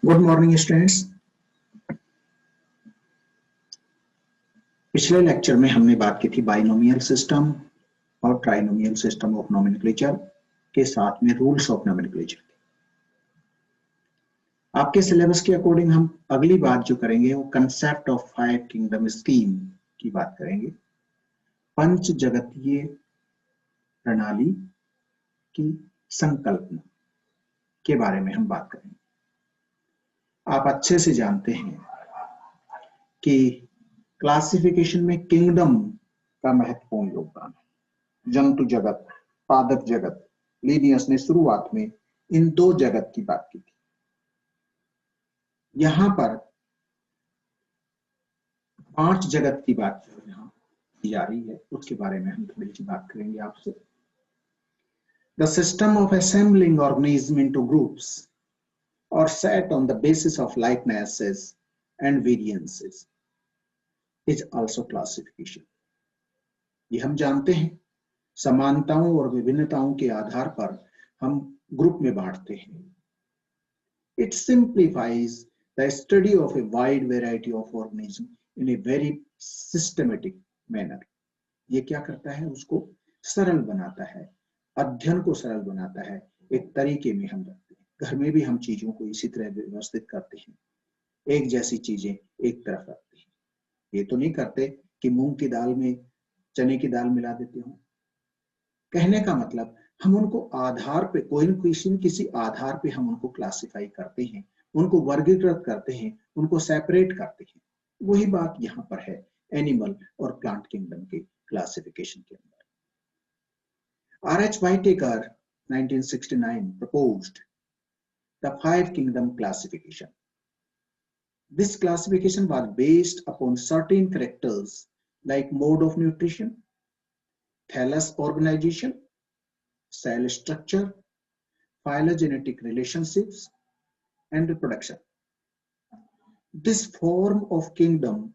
Good morning students. पिछले lecture में हमने बात की थी बाइनोमियल सिस्टम और ट्राइनोमियल सिस्टम ऑफ नोमेनक्लेचर के साथ में रूल्स ऑफ नोमेनक्लेचर। आपके सिलेबस के अकॉर्डिंग हम अगली बात जो करेंगे वो कंसेप्ट ऑफ 5 किंगडम स्कीम की बात करेंगे। पंच जगतीय प्रणाली की संकल्पना के बारे में हम बात करेंगे। आप अच्छे से जानते हैं कि क्लासिफिकेशन में किंगडम का महत्वपूर्ण योगदान है। जंतु जगत, पादप जगत, लिनियस ने शुरुआत में इन दो जगत की बात की थी। यहां पर 5 जगत की बात यहां की जा रही है, उसके बारे में हम थोड़ी सी बात करेंगे आपसे। The system of assembling organism into groups or set on the basis of likenesses and variances is also classification. ये हम जानते हैं, समानताओं और विभिन्नताओं के आधार पर हम ग्रुप में बांटते हैं। It simplifies the study of a wide variety of organisms in a very systematic manner. ये क्या करता है, उसको सरल बनाता है, अध्ययन को सरल बनाता है, एक तरीके में हम रखते हैं। घर में भी हम चीजों को इसी तरह व्यवस्थित करते हैं, एक जैसी चीजें एक तरफ रखते हैं। ये तो नहीं करते कि मूंग की दाल में चने की दाल मिला देते हो। कहने का मतलब हम उनको आधार पे किसी आधार पे हम उनको क्लासिफाई करते हैं, उनको वर्गीकृत करते हैं, उनको सेपरेट करते हैं। वही बात यहाँ पर है एनिमल और प्लांट किंगडम के क्लासिफिकेशन के अंदर। R.H. Whittaker 1969 proposed the 5 kingdom classification. This classification was based upon certain characters like mode of nutrition, thallus organization, cell structure, phylogenetic relationships, and reproduction. This form of kingdom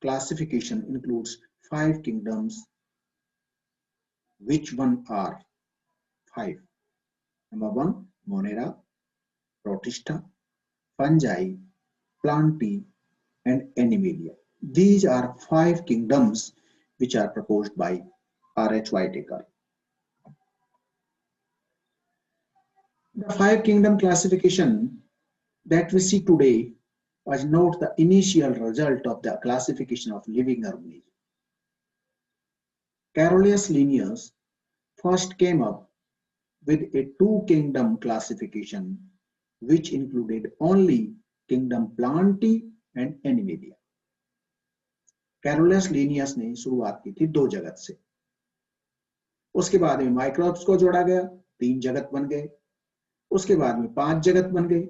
classification includes 5 kingdoms. Which one are 5? Number 1, Monera, Protista, Fungi, Plantae, and Animalia. These are 5 kingdoms which are proposed by R.H. Whittaker. The 5 kingdom classification that we see today was not the initial result of the classification of living organisms. Carolus Linnaeus first came up with a 2 kingdom classification which included only kingdom Plantae and Animalia. Carolus Linnaeus ने शुरुआत की थी 2 जगत से, उसके बाद में microbes को जोड़ा गया, 3 जगत बन गए, उसके बाद में 5 जगत बन गए।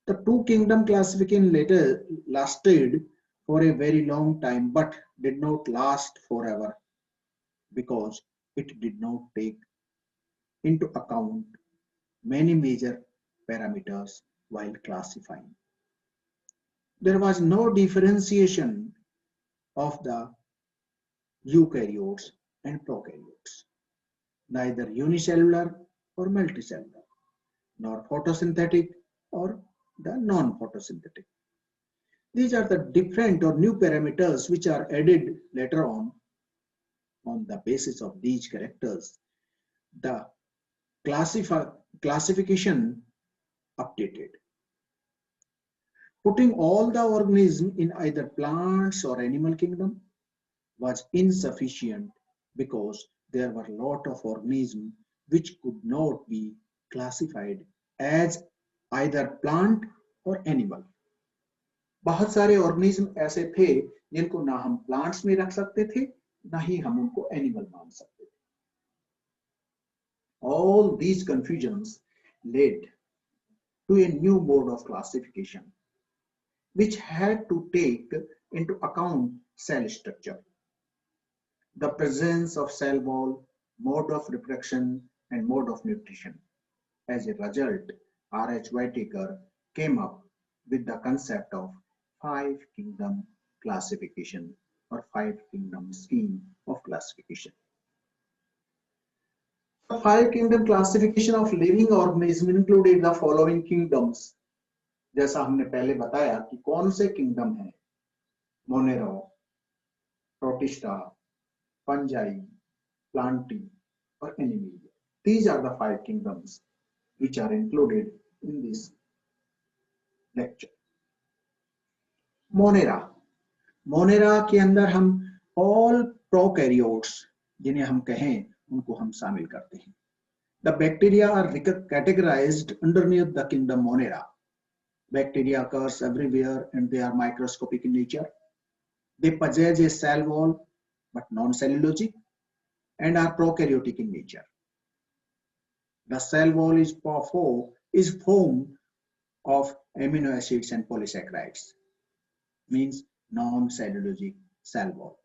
The 2 kingdom classification later lasted for a very long time but did not last forever because it did not take into account many major parameters while classifying. There was no differentiation of the eukaryotes and prokaryotes, neither unicellular or multicellular, nor photosynthetic or the non-photosynthetic. These are the different or new parameters which are added later on the basis of these characters. The classification updated. Putting all the organisms in either plants or animal kingdom was insufficient because there were a lot of organisms which could not be classified as either plant or animal. बहुत सारे organism ऐसे थे जिनको ना हम plants में रख सकते थे, ना ही हम उनको एनिमल मान सकते थे. All these confusions led to a new mode of classification which had to take into account cell structure, the presence of cell wall, mode of reproduction, and mode of nutrition. As a result, R.H. Whittaker came up with the concept of 5 kingdom classification or 5 kingdom scheme of classification. The 5 kingdom classification of living organisms included the following kingdoms: जैसा हमने पहले बताया कि कौन से kingdom है, Monero, protista, fungi, Plantae और animalia. These are the 5 kingdoms which are included in this lecture. Monera, Monera के अंदर हम all prokaryotes जिन्हें हम कहें उनको हम शामिल करते हैं. The bacteria are categorized underneath the kingdom Monera. Bacteria occurs everywhere and they are microscopic in nature. They possess a cell wall but non-cellulosic and are prokaryotic in nature. The cell wall is formed of amino acids and polysaccharides, means non-cellulosic cell wall.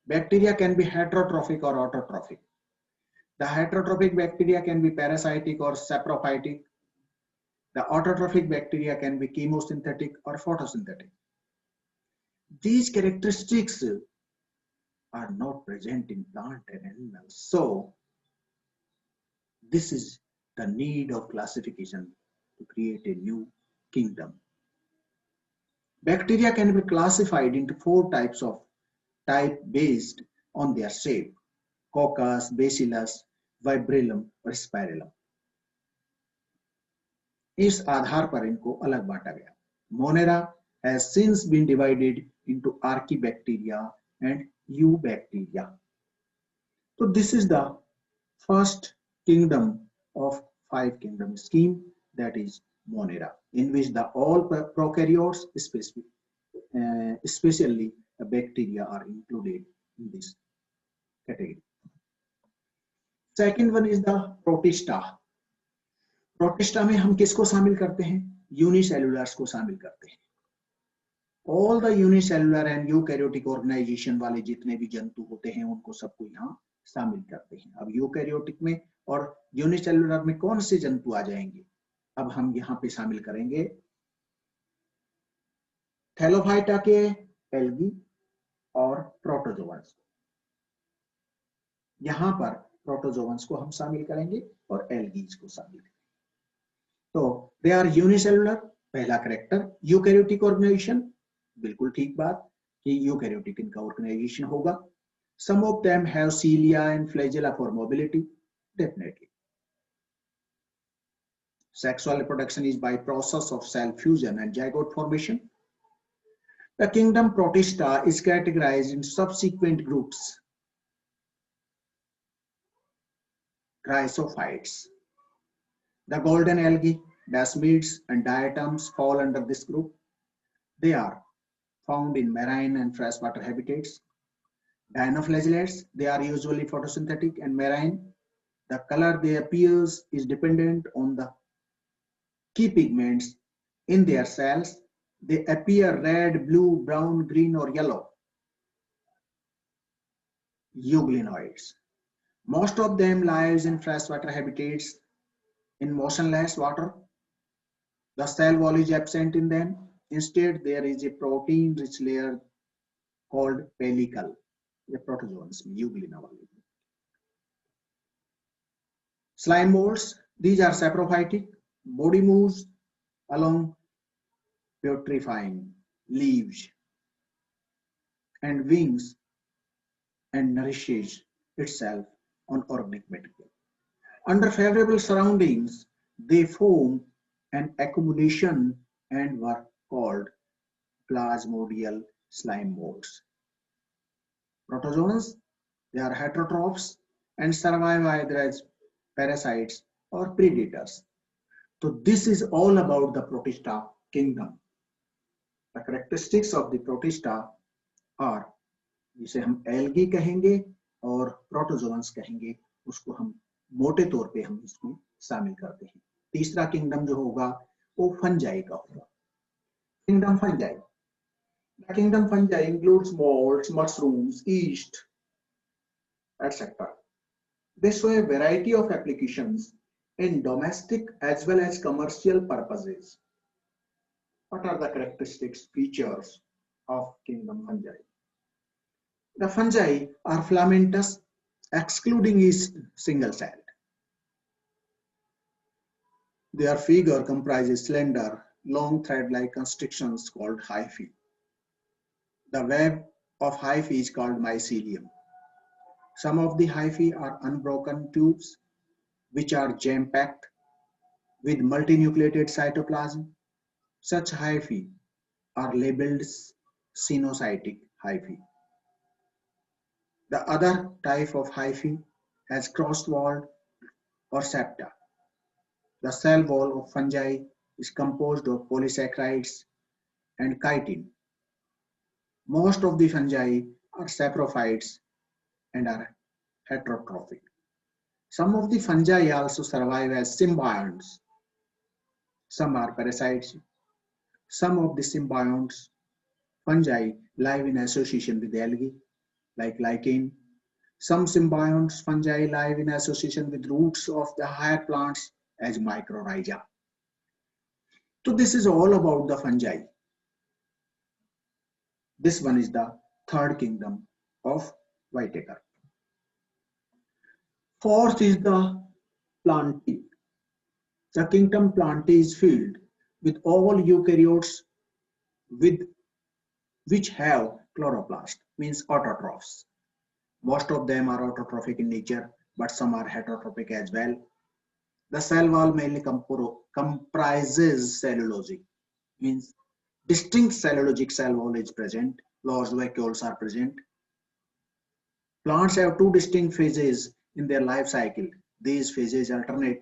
Bacteria can be heterotrophic or autotrophic. The heterotrophic bacteria can be parasitic or saprophytic. The autotrophic bacteria can be chemosynthetic or photosynthetic. These characteristics are not present in plant and animals. So, this is the need of classification to create a new kingdom. Bacteria can be classified into 4 types based on their shape: coccus, bacillus, vibrilum और spirillum. इस आधार पर इनको अलग बांटा गया. Monera has since been divided into Archaebacteria and Eubacteria. So this is the first kingdom of 5 kingdom scheme, that is Monera, in which the all prokaryotes, especially the bacteria, are included in this category. Second one is the Protista. Protista में हम किसको शामिल करते हैं? यूनिसेलुलर्स को शामिल करते हैं. All the unicellular and eukaryotic organization वाले जितने भी जंतु होते हैं उनको सबको यहाँ शामिल करते हैं. अब यूकैरियोटिक में और यूनिसेलुलर में कौन से जंतु आ जाएंगे? अब हम यहाँ पे शामिल करेंगे थैलोफाइटा के एल्गी और प्रोटोजोअन्स. यहाँ पर प्रोटोजोअन्स को हम शामिल करेंगे और एल्गीज को शामिल करेंगे. तो दे आर यूनिसेलुलर, पहला करेक्टर. यूकैरियोटिक ऑर्गेनाइजेशन, बिल्कुल ठीक बात कि यूकैरियोटिक इनका ऑर्गेनाइजेशन होगा. Some of them have cilia and flagella for mobility, definitely. Sexual reproduction is by process of cell fusion and zygote formation. The kingdom Protista is categorized in subsequent groups. Chrysophytes. The golden algae, dasmids and diatoms fall under this group. They are found in marine and freshwater habitats. Dinoflagellates, they are usually photosynthetic and marine. The color they appears is dependent on the key pigments in their cells. They appear red, blue, brown, green or yellow. Euglenoids. Most of them lives in freshwater habitats in motionless water. The cell wall is absent in them. Instead, there is a protein-rich layer called pellicle. ये protozoans में euglena वाले. Slime molds, these are saprophytic. Body moves along putrefying leaves and wings and nourishes itself on organic material. Under favorable surroundings, they form an accumulation and were called plasmodial slime molds. Protozoans, they are heterotrophs and survive either as parasites or predators. So this is all about the Protista kingdom. The characteristics of the Protista are, जिसे हम algae कहेंगे और protozoans कहेंगे, उसको हम मोटे तौर पे हम इसमें शामिल करते हैं. तीसरा किंगडम जो होगा वो फंजाई का होगा. Kingdom fungi. The kingdom fungi includes molds, mushrooms, yeast, etc. They show a variety of applications in domestic as well as commercial purposes. What are the characteristics, features of kingdom fungi? The fungi are filamentous, excluding is single-celled. Their figure comprises slender, long thread-like constrictions called hyphae. The web of hyphae is called mycelium. Some of the hyphae are unbroken tubes which are jam-packed with multinucleated cytoplasm. Such hyphae are labeled sinusoidal hyphae. The other type of hyphae has crossed-walled or septa. The cell wall of fungi is composed of polysaccharides and chitin. Most of the fungi are saprophytes and are heterotrophic. Some of the fungi also survive as symbionts. Some are parasites. Some of the symbionts fungi live in association with algae, like lichen. Some symbionts fungi live in association with roots of the higher plants as mycorrhiza. So this is all about the fungi. This one is the third kingdom of Whitaker. Fourth is the Plantae. The kingdom Plantae is filled with all eukaryotes which have chloroplast, means autotrophs. Most of them are autotrophic in nature, but some are heterotrophic as well. The cell wall mainly comprises cellulose, means distinct cellulosic cell wall is present, large vacuoles are present. Plants have two distinct phases in their life cycle. These phases alternate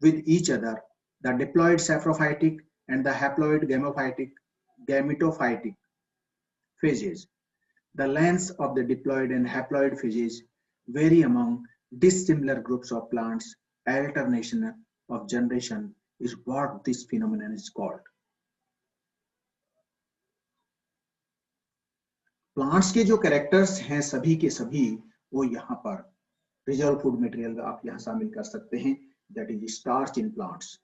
with each other, the diploid saprophytic and the haploid gametophytic phases. The lengths of the diploid and haploid phases vary among dissimilar groups of plants. Alternation of generation is what this phenomenon is called. Plants के जो characters हैं सभी के सभी वो यहाँ पर reserve food material आप यहाँ शामिल कर सकते हैं, that is starch in plants.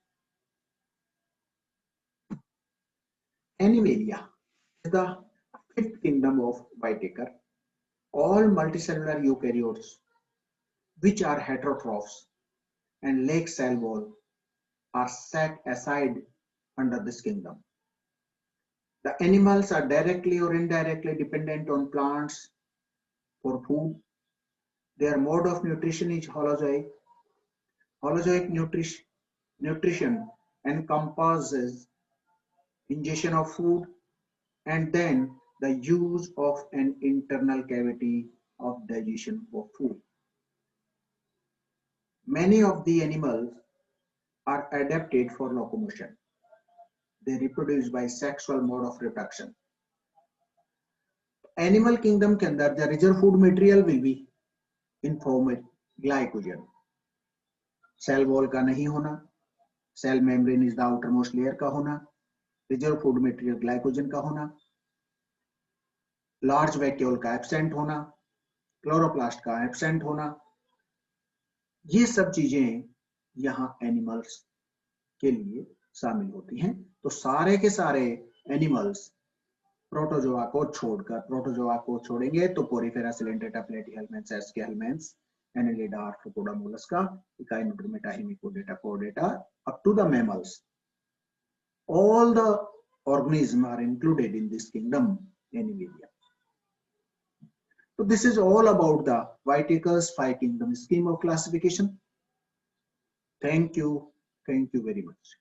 Animalia is the fifth kingdom of Whitaker. All multicellular eukaryotes which are heterotrophs and lack cell wall are set aside under this kingdom. The animals are directly or indirectly dependent on plants for food. Their mode of nutrition is holozoic. Holozoic nutrition encompasses ingestion of food and then the use of an internal cavity of digestion of food. Many of the animals are adapted for locomotion. They reproduce by sexual mode of reproduction. Animal kingdom के अंदर the reserve food material will be in form of glycogen. Cell wall का नहीं होना, cell membrane is the outermost layer का होना, reserve food material glycogen का होना, large vacuole का absent होना, chloroplast का absent होना, ये सब चीजें यहाँ एनिमल्स के लिए शामिल होती हैं. तो सारे के सारे एनिमल्स प्रोटोजोआ को छोड़ेंगे तो porifera, coelenterata, platyhelminthes, aschelminthes, annelida, arthropoda, mollusca, echinodermata, hemichordata, कोडेटा, up to the mammals. All the organisms are included in this kingdom, Animalia. So this is all about the Whitaker's five kingdom scheme of classification. Thank you very much.